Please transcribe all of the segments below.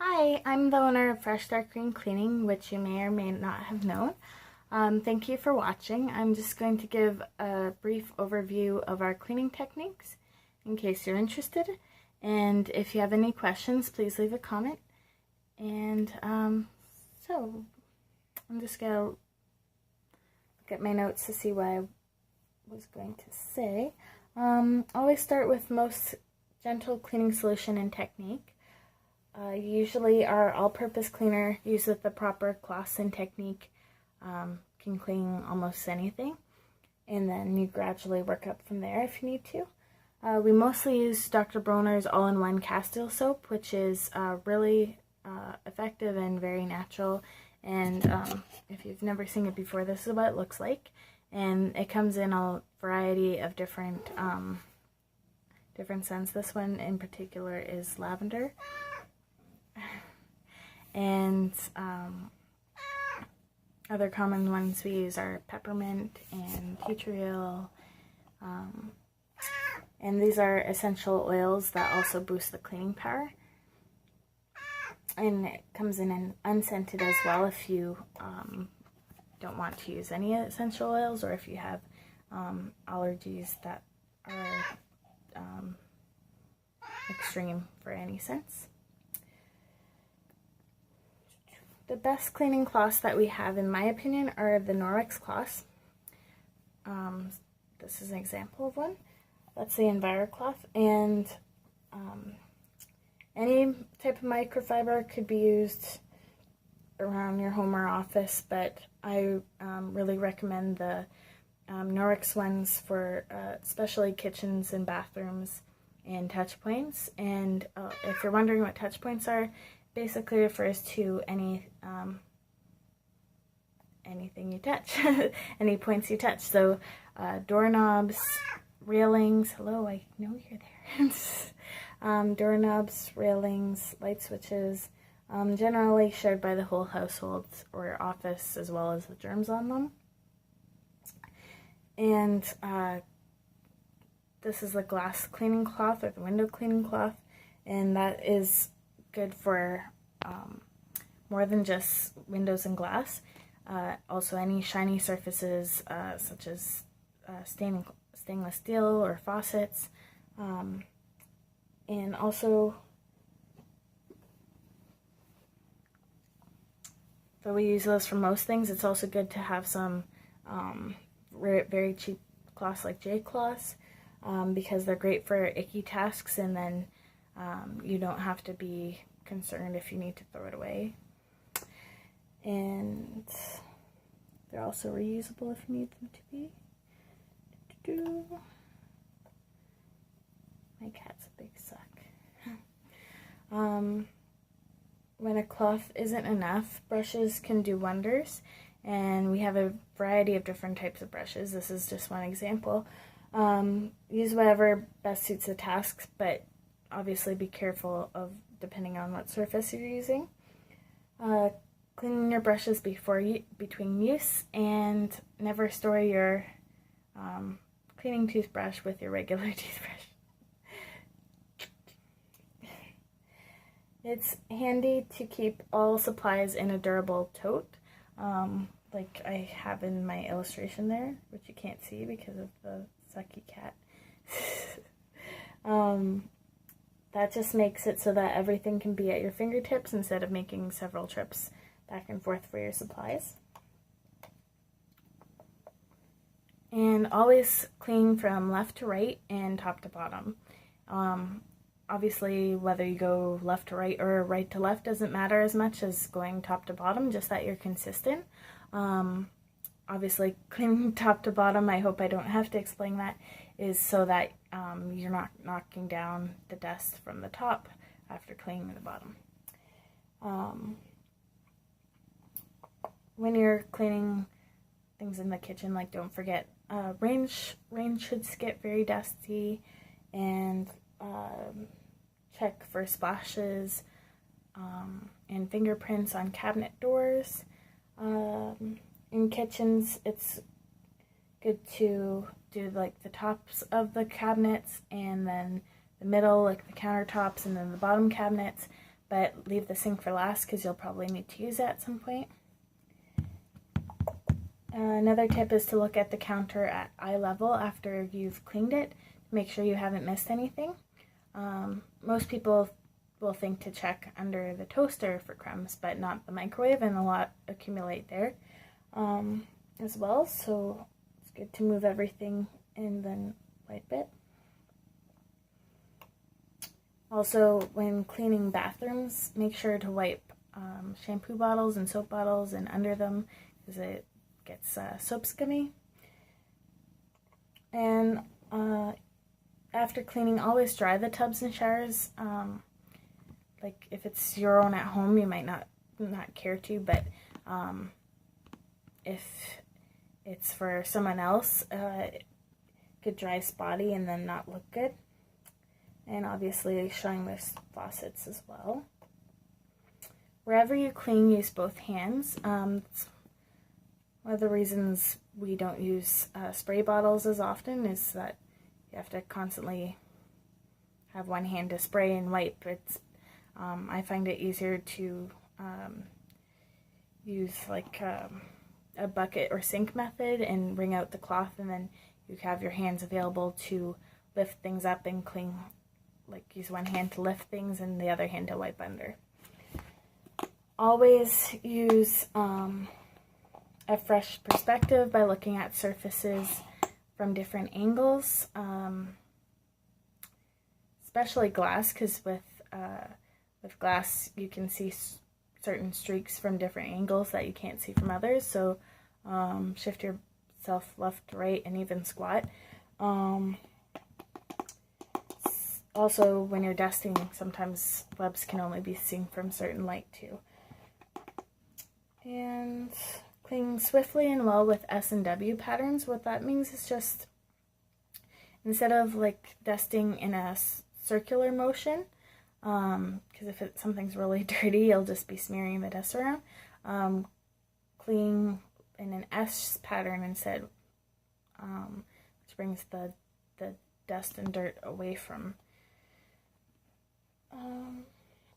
Hi, I'm the owner of Fresh Dark Green Cleaning, which you may or may not have known. Thank you for watching. I'm just going to give a brief overview of our cleaning techniques in case you're interested. And if you have any questions, please leave a comment. And so I'm just going to look at my notes to see what I was going to say. Always start with most gentle cleaning solution and technique. Usually our all-purpose cleaner used with the proper cloths and technique can clean almost anything, and then you gradually work up from there if you need to. We mostly use Dr. Bronner's all-in-one Castile soap, which is really effective and very natural, and if you've never seen it before, this is what it looks like, and it comes in a variety of different scents. This one in particular is lavender. And other common ones we use are peppermint and tea tree oil, and these are essential oils that also boost the cleaning power. And it comes in an unscented as well if you don't want to use any essential oils, or if you have allergies that are extreme for any scents. The best cleaning cloths that we have, in my opinion, are the Norwex cloths. This is an example of one. That's the EnviroCloth, and any type of microfiber could be used around your home or office, but I really recommend the Norwex ones for especially kitchens and bathrooms and touch points. And if you're wondering what touch points are, basically refers to anything you touch, any points you touch. So doorknobs, railings, hello, I know you're there. Doorknobs, railings, light switches, generally shared by the whole household or office, as well as the germs on them. And this is the glass cleaning cloth or the window cleaning cloth, and that is good for more than just windows and glass. Also any shiny surfaces such as stainless steel or faucets. And also, though we use those for most things, it's also good to have some very cheap cloths like J-cloths, because they're great for icky tasks, and then you don't have to be concerned if you need to throw it away. And they're also reusable if you need them to be. My cat's a big suck. When a cloth isn't enough, brushes can do wonders, and we have a variety of different types of brushes. This is just one example. Use whatever best suits the tasks, but obviously be careful of depending on what surface you're using. Cleaning your brushes between use, and never store your cleaning toothbrush with your regular toothbrush. It's handy to keep all supplies in a durable tote, like I have in my illustration there, which you can't see because of the sucky cat. That just makes it so that everything can be at your fingertips instead of making several trips back and forth for your supplies. And always clean from left to right and top to bottom. Obviously, whether you go left to right or right to left doesn't matter as much as going top to bottom, just that you're consistent. Obviously, cleaning top to bottom, I hope I don't have to explain that, is so that you're not knocking down the dust from the top after cleaning the bottom. When you're cleaning things in the kitchen, like, don't forget, range should get very dusty, and check for splashes and fingerprints on cabinet doors. In kitchens, it's good to do like the tops of the cabinets, and then the middle, like the countertops, and then the bottom cabinets. but leave the sink for last because you'll probably need to use it at some point. Another tip is to look at the counter at eye level after you've cleaned it to make sure you haven't missed anything. Most people will think to check under the toaster for crumbs, but not the microwave, and a lot accumulate there as well. So it's good to move everything and then wipe it. Also, when cleaning bathrooms, make sure to wipe shampoo bottles and soap bottles and under them because it gets soap scummy. And after cleaning, always dry the tubs and showers. Like if it's your own at home, you might not care to, but if it's for someone else, it could dry spotty and then not look good. And obviously showing the faucets as well. Wherever you clean, use both hands. One of the reasons we don't use spray bottles as often is that you have to constantly have one hand to spray and wipe. I find it easier to use like a bucket or sink method and wring out the cloth, and then you have your hands available to lift things up and clean. Like use one hand to lift things and the other hand to wipe under. Always use a fresh perspective by looking at surfaces from different angles, especially glass, because with glass you can see certain streaks from different angles that you can't see from others. So shift yourself left to right and even squat. Also, when you're dusting, sometimes webs can only be seen from certain light too. And clean swiftly and well with S&W patterns. What that means is just, instead of like dusting in a circular motion, because if something's really dirty, you'll just be smearing the dust around, clean in an S pattern instead, which brings the dust and dirt away from.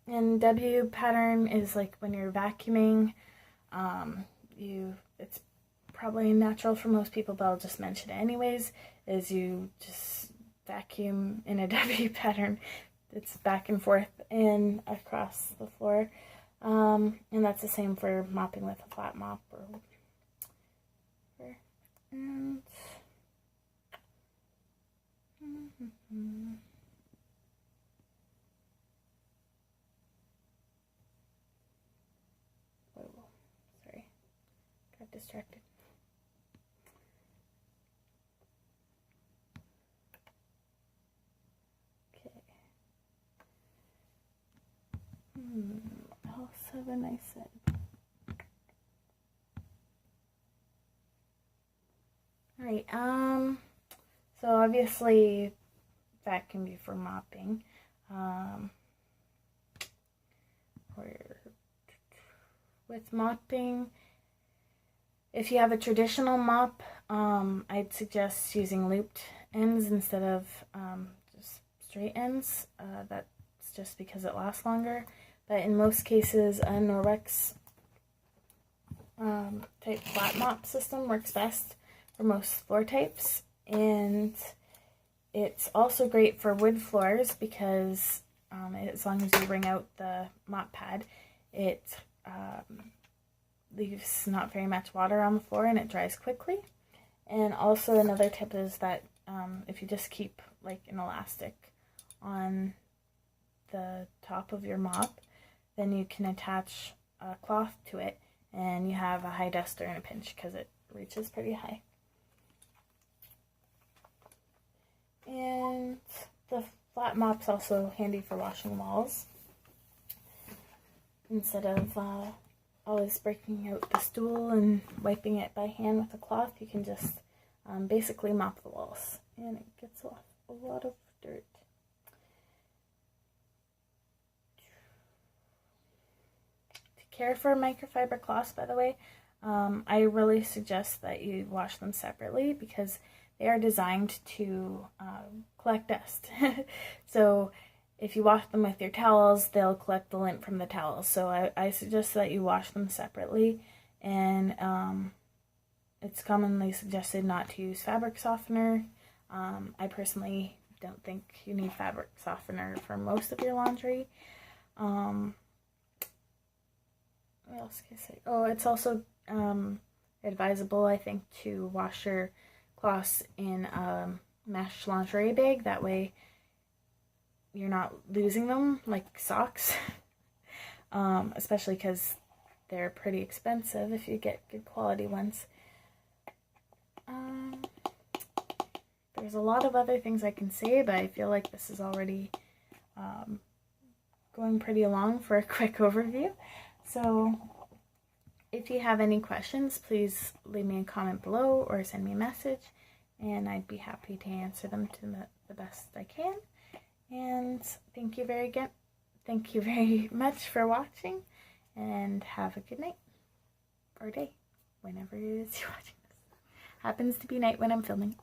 And W pattern is like when you're vacuuming. It's probably natural for most people, but I'll just mention it anyways, is you just vacuum in a W pattern. It's back and forth and across the floor. And that's the same for mopping with a flat mop or whatever. And sorry, got distracted. Okay. What else haven't I said? Alright, so obviously that can be for mopping. With mopping, if you have a traditional mop, I'd suggest using looped ends instead of just straight ends. That's just because it lasts longer. But in most cases, a Norwex type flat mop system works best for most floor types. And it's also great for wood floors because as long as you wring out the mop pad, it leaves not very much water on the floor and it dries quickly. And also another tip is that if you just keep like an elastic on the top of your mop, then you can attach a cloth to it and you have a high duster in a pinch because it reaches pretty high. And the flat mop's also handy for washing walls. Instead of always breaking out the stool and wiping it by hand with a cloth, you can just basically mop the walls and it gets off a lot of dirt. To care for microfiber cloths, by the way, I really suggest that you wash them separately because they are designed to collect dust. So if you wash them with your towels, they'll collect the lint from the towels. So I suggest that you wash them separately, and it's commonly suggested not to use fabric softener. I personally don't think you need fabric softener for most of your laundry. What else can I say? Oh, it's also advisable, I think, to wash your cloths in a mesh lingerie bag. That way you're not losing them like socks. Especially because they're pretty expensive if you get good quality ones. There's a lot of other things I can say, but I feel like this is already going pretty long for a quick overview. So if you have any questions, please leave me a comment below or send me a message, and I'd be happy to answer them to the best I can. And thank you very much for watching, and have a good night or day, whenever it is you're watching this. Happens to be night when I'm filming.